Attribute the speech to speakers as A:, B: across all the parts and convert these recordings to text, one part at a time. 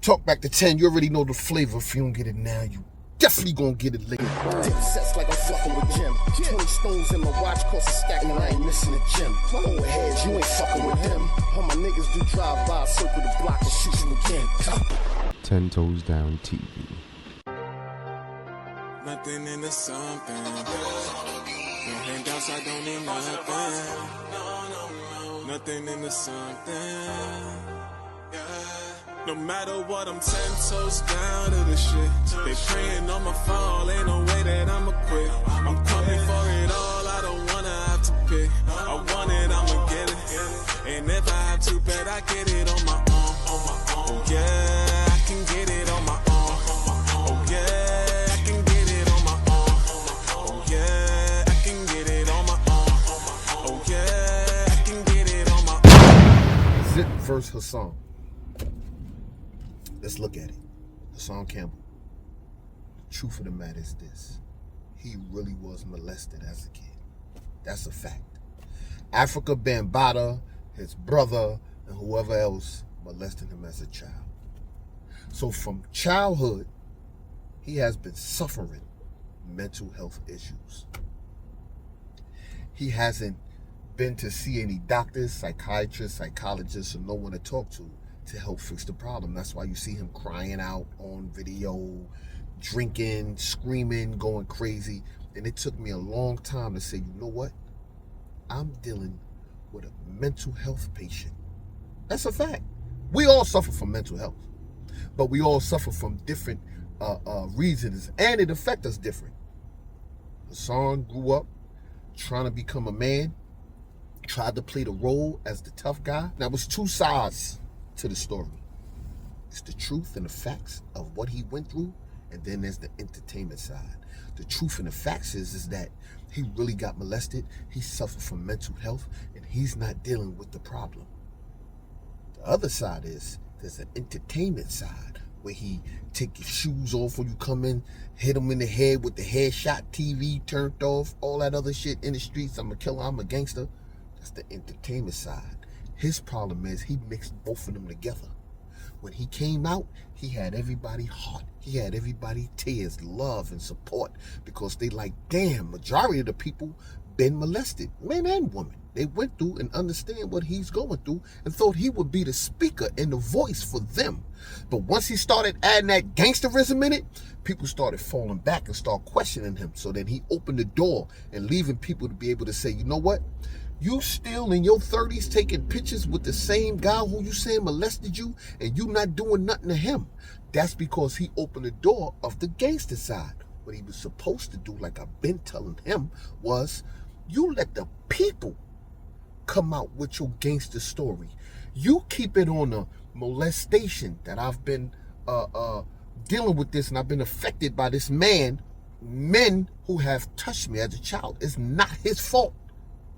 A: Talk back to 10, you already know the flavor. If you don't get it now, you definitely gonna get it later.
B: Dip sets like I'm fucking with Jim. 20 stones in my watch cost a stack and I ain't missing a gym. Overheads, you ain't fucking with them. All my niggas do drive by, circle the block and shoot you again.
C: 10 Toes Down TV.
D: Nothing in the something. No handouts, I don't need nothing. Nothing in the something. No matter what, I'm 10 toes down to the shit. They praying on my fall, ain't no way that I'ma quit. I'm coming for it all, I don't wanna have to pick. I want it, I'ma get it. And if I have to bet, I get it on my own. Oh yeah, I can get it on my own. Oh yeah, I can get it on my own. Oh yeah, I can get it on my own. Oh yeah, I can get it on my own.
A: Zip versus Hassan. Let's look at it. Hassan Campbell. The truth of the matter is this. He really was molested as a kid. That's a fact. Africa Bambaataa, his brother, and whoever else molested him as a child. So from childhood, he has been suffering mental health issues. He hasn't been to see any doctors, psychiatrists, psychologists, or no one to talk to help fix the problem. That's why you see him crying out on video, drinking, screaming, going crazy. And it took me a long time to say, you know what? I'm dealing with a mental health patient. That's a fact. We all suffer from mental health, but we all suffer from different reasons, and it affects us different. Hassan grew up trying to become a man, tried to play the role as the tough guy. Now, there's two sides to the story. It's the truth and the facts of what he went through, and then there's the entertainment side. The truth and the facts is that he really got molested, he suffered from mental health, and he's not dealing with the problem. The other side is there's an entertainment side where he take your shoes off when you come in, hit him in the head with the headshot, TV turned off, all that other shit in the streets. I'm a killer, I'm a gangster. That's the entertainment side. His problem is he mixed both of them together. When he came out, he had everybody heart. He had everybody tears, love, and support, because they like, damn, majority of the people been molested, men and women. They went through and understand what he's going through and thought he would be the speaker and the voice for them. But once he started adding that gangsterism in it, people started falling back and start questioning him. So then he opened the door and leaving people to be able to say, you know what? You still in your 30s taking pictures with the same guy who you saying molested you, and you not doing nothing to him. That's because he opened the door of the gangster side. What he was supposed to do, like I've been telling him, was you let the people come out with your gangster story. You keep it on the molestation that I've been dealing with this, and I've been affected by this man, men who have touched me as a child. It's not his fault.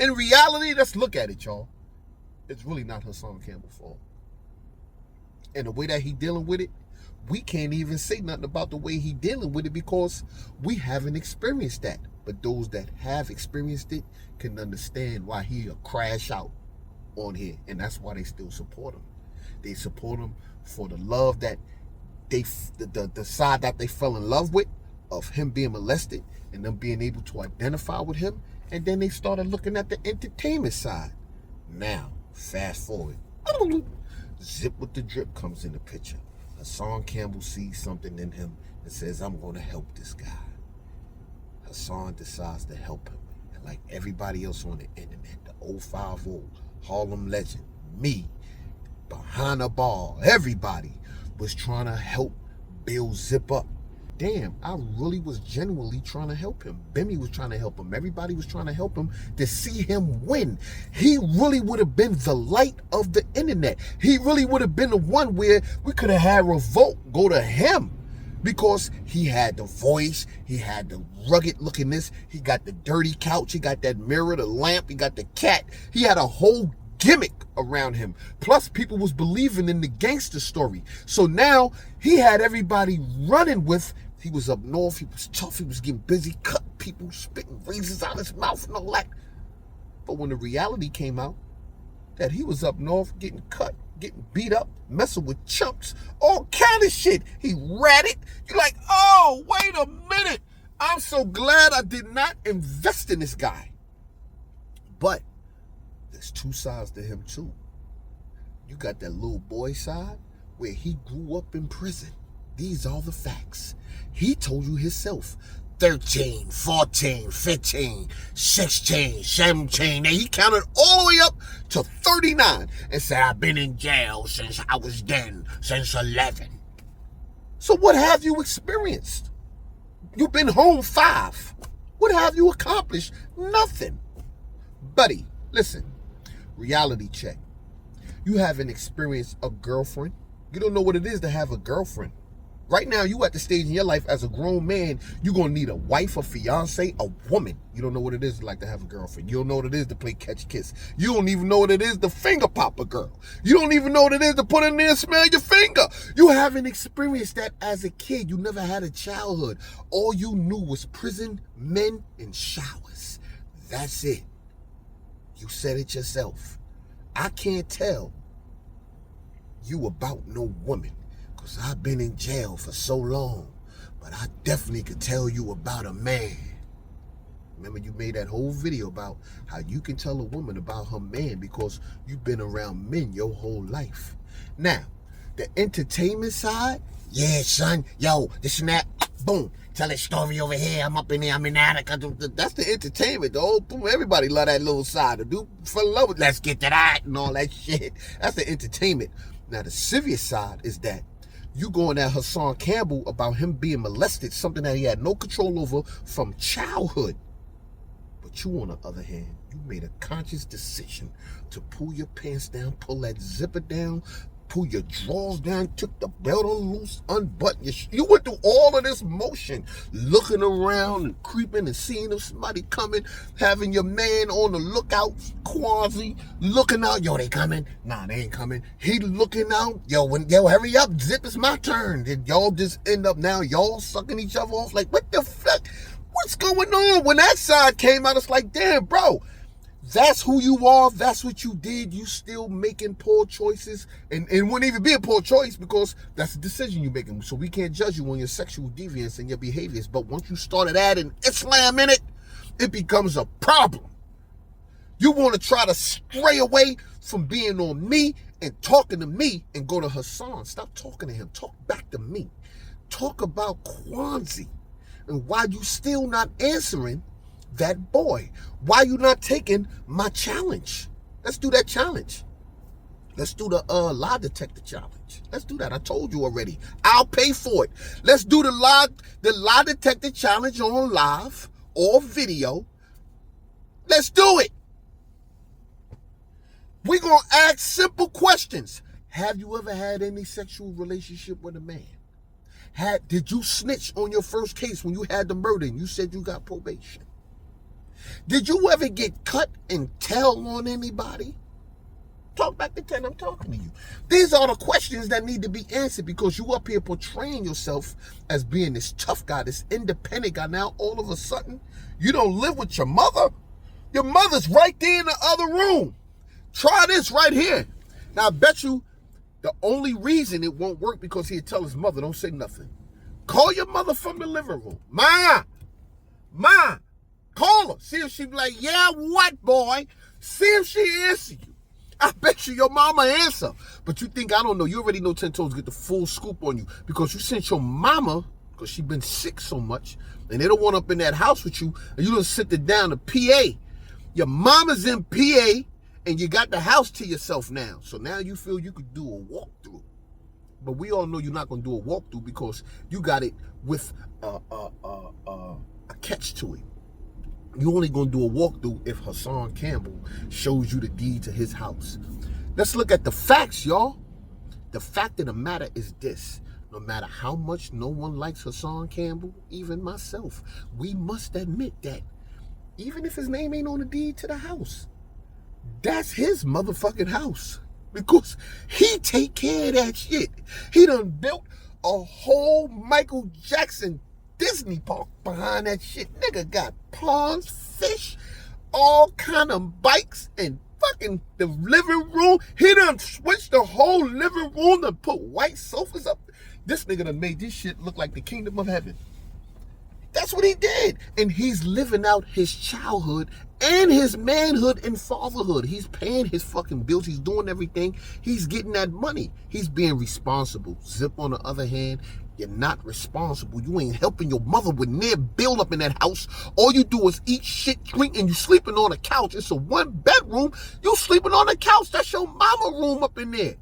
A: In reality, let's look at it, y'all. It's really not Hassan Campbell's fault. And the way that he dealing with it, we can't even say nothing about the way he dealing with it because we haven't experienced that. But those that have experienced it can understand why he'll crash out on here. And that's why they still support him. They support him for the love that the side that they fell in love with, of him being molested and them being able to identify with him. And then they started looking at the entertainment side. Now, fast forward. Zip with the drip comes in the picture. Hassan Campbell sees something in him and says, I'm going to help this guy. Hassan decides to help him. And like everybody else on the internet, the 050, Harlem legend, me, behind the bar, everybody was trying to help build Zip up. Damn, I really was genuinely trying to help him. Bimmy was trying to help him. Everybody was trying to help him to see him win. He really would have been the light of the internet. He really would have been the one where we could have had revolt go to him, because he had the voice, he had the rugged lookingness, he got the dirty couch, he got that mirror, the lamp, he got the cat. He had a whole gimmick around him. Plus, people was believing in the gangster story. So now he had everybody running with. He was up north, he was tough, he was getting busy, cutting people, spitting razors out his mouth and all that. But when the reality came out that he was up north getting cut, getting beat up, messing with chumps, all kind this shit. He read it. You're like, oh, wait a minute. I'm so glad I did not invest in this guy. But there's two sides to him too. You got that little boy side where he grew up in prison. These are the facts. He told you himself. 13, 14, 15, 16, 17. And he counted all the way up to 39 and said, I've been in jail since I was then, since 11. So what have you experienced? You've been home 5. What have you accomplished? Nothing. Buddy, listen, reality check. You haven't experienced a girlfriend. You don't know what it is to have a girlfriend. Right now, you at the stage in your life as a grown man, you're going to need a wife, a fiance, a woman. You don't know what it is like to have a girlfriend. You don't know what it is to play catch kiss. You don't even know what it is to finger pop a girl. You don't even know what it is to put in there and smell your finger. You haven't experienced that as a kid. You never had a childhood. All you knew was prison, men, and showers. That's it. You said it yourself. I can't tell you about no woman. Because I've been in jail for so long. But I definitely could tell you about a man. Remember you made that whole video about how you can tell a woman about her man because you've been around men your whole life. Now, the entertainment side, yeah, son, yo, this and that, boom. Tell that story over here. I'm up in there. I'm in Attica. That's the entertainment. The whole everybody love that little side. The dude fell in love with. Let's get to that and all that shit. That's the entertainment. Now the serious side is that you going at Hassan Campbell about him being molested, something that he had no control over from childhood. But you, on the other hand, you made a conscious decision to pull your pants down, pull that zipper down, pull your drawers down, took the belt on loose, unbutton your You went through all of this motion, looking around and creeping and seeing if somebody coming, having your man on the lookout, quasi, looking out. Yo, they coming? Nah, they ain't coming. He looking out. Yo, hurry up, zip, it's my turn. Then y'all just end up now, y'all sucking each other off like, what the fuck? What's going on? When that side came out, it's like, damn, bro. That's who you are. That's what you did. You still making poor choices. And it wouldn't even be a poor choice because that's the decision you're making. So we can't judge you on your sexual deviance and your behaviors. But once you started adding Islam in it, it becomes a problem. You want to try to stray away from being on me and talking to me and go to Hassan. Stop talking to him. Talk back to me. Talk about Kwanzi and why you still not answering that boy. Why you not taking my challenge? Let's do that challenge. Let's do the lie detector challenge. Let's do that. I told you already. I'll pay for it. Let's do the lie detector challenge on live or video. Let's do it. We're going to ask simple questions. Have you ever had any sexual relationship with a man? Did you snitch on your first case when you had the murder and you said you got probation? Did you ever get cut and tell on anybody? Talk back to 10, I'm talking to you. These are the questions that need to be answered because you up here portraying yourself as being this tough guy, this independent guy. Now, all of a sudden, you don't live with your mother. Your mother's right there in the other room. Try this right here. Now, I bet you the only reason it won't work because he'll tell his mother, don't say nothing. Call your mother from the living room. Ma. Call her. See if she be like, yeah, what, boy? See if she answer you. I bet you your mama answer. But you think, I don't know. You already know 10 Toes get the full scoop on you because you sent your mama, because she been sick so much, and they don't want up in that house with you, and you don't sit it down to PA. Your mama's in PA, and you got the house to yourself now. So now you feel you could do a walkthrough. But we all know you're not going to do a walkthrough because you got it with a catch to it. You're only going to do a walkthrough if Hassan Campbell shows you the deed to his house. Let's look at the facts, y'all. The fact of the matter is this. No matter how much no one likes Hassan Campbell, even myself, we must admit that even if his name ain't on the deed to the house, that's his motherfucking house. Because he take care of that shit. He done built a whole Michael Jackson Disney park behind that shit. Nigga got ponds, fish, all kind of bikes, and fucking the living room. He done switched the whole living room to put white sofas up. This nigga done made this shit look like the kingdom of heaven. That's what he did. And he's living out his childhood and his manhood and fatherhood. He's paying his fucking bills. He's doing everything. He's getting that money. He's being responsible. Zip, on the other hand, you're not responsible. You ain't helping your mother with near build up in that house. All you do is eat shit, drink, and you sleeping on a couch. It's a 1-bedroom. You sleeping on a couch. That's your mama room up in there.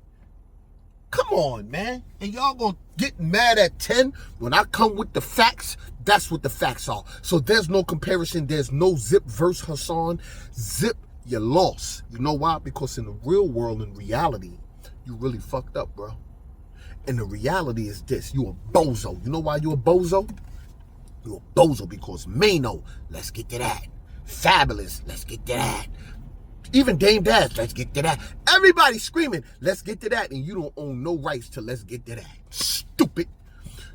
A: Come on, man. And y'all gonna get mad at 10 when I come with the facts? That's what the facts are. So there's no comparison. There's no Zip versus Hassan. Zip, you lost. You know why? Because in the real world, in reality, you really fucked up, bro. And the reality is this. You a bozo. You know why you a bozo? You a bozo because Mano, let's get to that. Fabulous, let's get to that. Even Dame Dash, let's get to that. Everybody screaming, let's get to that. And you don't own no rights to let's get to that. Stupid.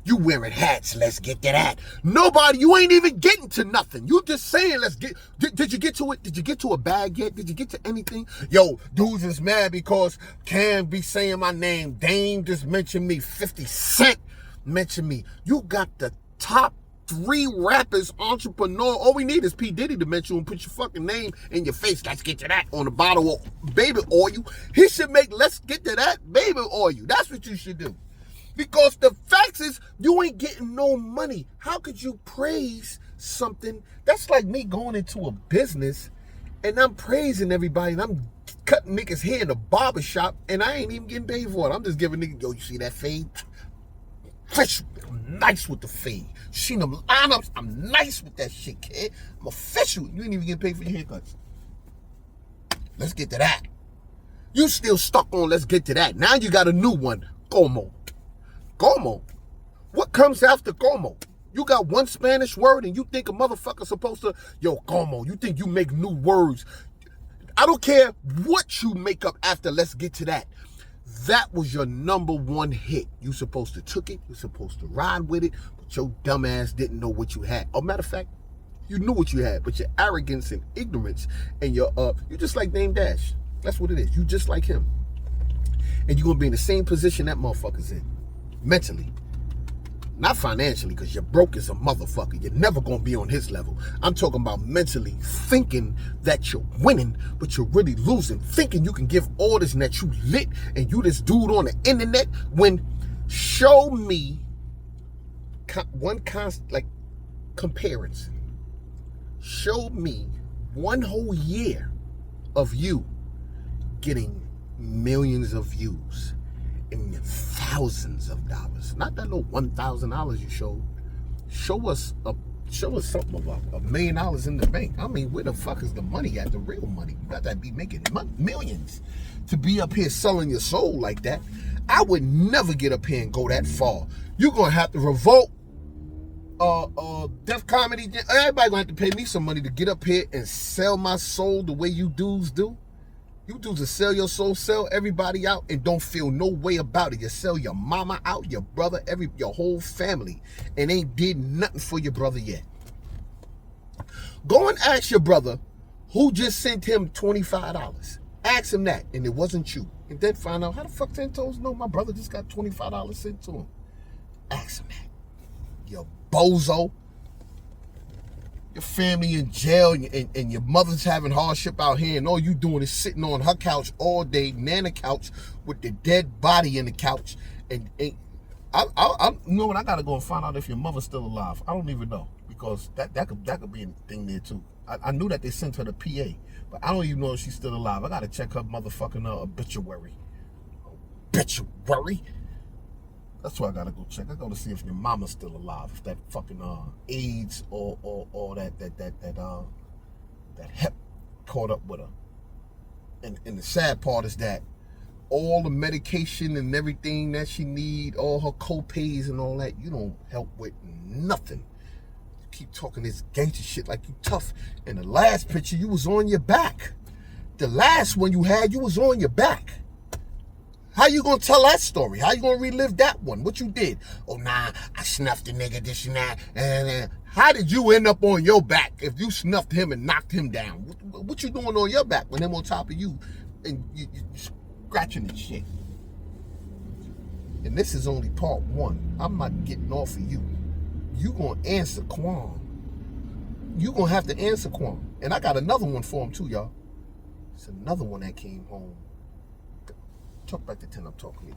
A: You wearing hats, let's get to that. Nobody, you ain't even getting to nothing. You just saying, let's get, did you get to it? Did you get to a bag yet? Did you get to anything? Yo, dudes is mad because Cam be saying my name. Dame just mentioned me. 50 Cent mentioned me. You got the top 3 rappers, entrepreneur. All we need is P. Diddy to mention you and put your fucking name in your face. Let's get to that on a bottle of baby oil. He should make let's get to that baby oil. That's what you should do. Because the facts is you ain't getting no money. How could you praise something? That's like me going into a business and I'm praising everybody and I'm cutting niggas hair in a barbershop and I ain't even getting paid for it. I'm just giving niggas, yo, you see that fade? Fresh, I'm nice with the fade. You seen them lineups? I'm nice with that shit, kid. I'm official. You ain't even getting paid for your haircuts. Let's get to that. You still stuck on let's get to that. Now you got a new one. Como. Como? What comes after como? You got one Spanish word and you think a motherfucker's supposed to, yo, como, you think you make new words. I don't care what you make up after let's get to that. That was your #1 hit. You supposed to took it, you supposed to ride with it, but your dumb ass didn't know what you had. Oh, matter of fact, you knew what you had, but your arrogance and ignorance and your, you just like Dame Dash. That's what it is. You just like him. And you're going to be in the same position that motherfucker's in. Mentally. Not financially, because you're broke as a motherfucker. You're never going to be on his level. I'm talking about mentally thinking that you're winning, but you're really losing. Thinking you can give orders and that you lit and you this dude on the internet when show me one constant, comparison. Show me one whole year of you getting millions of views and thousands of dollars. Not that little $1,000 you showed. Show us something about $1 million in the bank. I mean, where the fuck is the money at? The real money. You got to be making millions to be up here selling your soul like that. I would never get up here and go that far. You're gonna have to revolt. Def Comedy. Everybody gonna have to pay me some money to get up here and sell my soul the way you dudes do. You dudes will sell your soul, sell everybody out, and don't feel no way about it. You sell your mama out, your brother, your whole family, and ain't did nothing for your brother yet. Go and ask your brother who just sent him $25. Ask him that, and it wasn't you. And then find out how the fuck 10 toes know my brother just got $25 sent to him. Ask him that. You bozo. Your family in jail and your mother's having hardship out here and all you doing is sitting on her couch all day, nana couch with the dead body in the couch. And I you know what, I gotta go and find out if your mother's still alive. I don't even know because that could be a thing there too. I knew that they sent her the PA, but I don't even know if she's still alive. I gotta check her motherfucking obituary. Obituary? That's what I gotta go check. I gotta see if your mama's still alive. If that fucking AIDS or that hep caught up with her. And the sad part is that all the medication and everything that she need, all her co-pays and all that, you don't help with nothing. You keep talking this gangster shit like you tough. In the last picture, you was on your back. The last one you had, you was on your back. How you gonna tell that story? How you gonna relive that one? What you did? Oh, nah, I snuffed the nigga, this and that. And how did you end up on your back if you snuffed him and knocked him down? What you doing on your back when him on top of you and you scratching and shit? And this is only part one. I'm not getting off of you. You gonna answer Quan. You gonna have to answer Quan. And I got another one for him too, y'all. It's another one that came home. Talk back to 10, I'm talking to you.